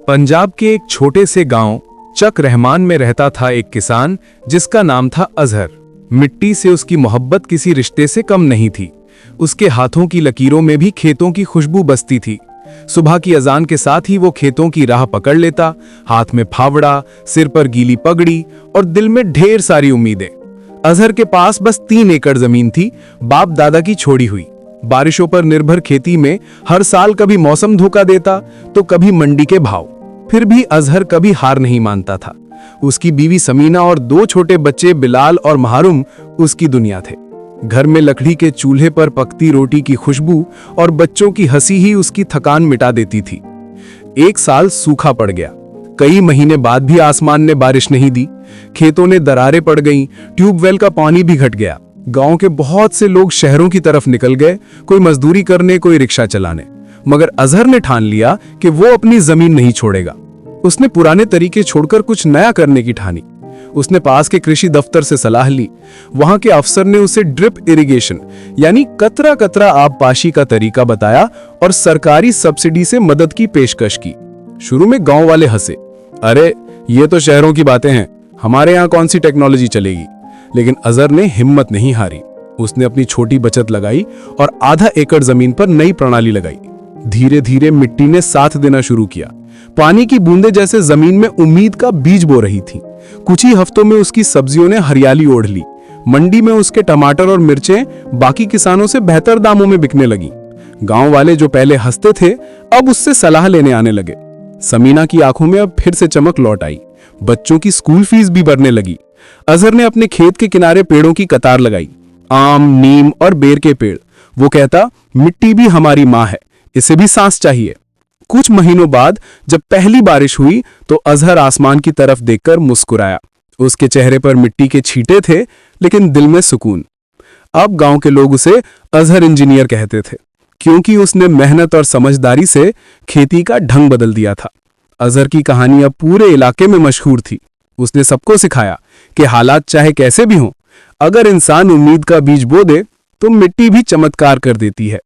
पंजाब के एक छोटे से गांव चक रहमान में रहता था एक किसान जिसका नाम था अजहर। मिट्टी से उसकी मोहब्बत किसी रिश्ते से कम नहीं थी। उसके हाथों की लकीरों में भी खेतों की खुशबू बसती थी। सुबह की अजान के साथ ही वो खेतों की राह पकड़ लेता, हाथ में फावड़ा, सिर पर गीली पगड़ी और दिल में ढेर सारी उम्मीदें। अजहर के पास बस 3 एकड़ जमीन थी, बाप दादा की छोड़ी हुई। बारिशों पर निर्भर खेती में हर साल कभी मौसम धोखा देता तो कभी मंडी के भाव। फिर भी अजहर कभी हार नहीं मानता था। उसकी बीवी समीना और 2 छोटे बच्चे बिलाल और महारुम उसकी दुनिया थे। घर में लकड़ी के चूल्हे पर पकती रोटी की खुशबू और बच्चों की हंसी ही उसकी थकान मिटा देती थी। एक साल सूखा पड़ गया। कई महीने बाद भी आसमान ने बारिश नहीं दी। खेतों ने दरारें पड़ गईं, ट्यूबवेल का पानी भी घट गया। गांव के बहुत से लोग शहरों की तरफ निकल गए, कोई मजदूरी करने, कोई रिक्शा चलाने। मगर अजहर ने ठान लिया कि वो अपनी जमीन नहीं छोड़ेगा। उसने पुराने तरीके छोड़कर कुछ नया करने की ठानी। उसने पास के कृषि दफ्तर से सलाह ली। वहां के अफसर ने उसे ड्रिप इरिगेशन यानी कतरा कतरा आबपाशी का तरीका बताया और सरकारी सब्सिडी से मदद की पेशकश की। शुरू में गांव वाले हंसे, अरे ये तो शहरों की बातें हैं, हमारे यहाँ कौन सी टेक्नोलॉजी चलेगी। लेकिन अजहर ने हिम्मत नहीं हारी। उसने अपनी छोटी बचत लगाई और आधा एकड़ जमीन पर नई प्रणाली लगाई। धीरे धीरे मिट्टी ने साथ देना शुरू किया। पानी की बूंदें जैसे जमीन में उम्मीद का बीज बो रही थीं। कुछ ही हफ्तों में उसकी सब्जियों ने हरियाली ओढ़ ली। मंडी में उसके टमाटर और मिर्चें बाकी किसानों से बेहतर दामों में बिकने लगी। गांव वाले जो पहले हंसते थे अब उससे सलाह लेने आने लगे। समीना की आंखों में अब फिर से चमक लौट आई। बच्चों की स्कूल फीस भी बढ़ने लगी। अजहर ने अपने खेत के किनारे पेड़ों की कतार लगाई, आम, नीम और बेर के पेड़। वो कहता, मिट्टी भी हमारी माँ है, इसे भी सांस चाहिए। कुछ महीनों बाद जब पहली बारिश हुई तो अजहर आसमान की तरफ देखकर मुस्कुराया। उसके चेहरे पर मिट्टी के छींटे थे लेकिन दिल में सुकून। अब गांव के लोग उसे अजहर इंजीनियर कहते थे, क्योंकि उसने मेहनत और समझदारी से खेती का ढंग बदल दिया था। अजहर की कहानी अब पूरे इलाके में मशहूर थी। उसने सबको सिखाया कि हालात चाहे कैसे भी हों, अगर इंसान उम्मीद का बीज बो दे तो मिट्टी भी चमत्कार कर देती है।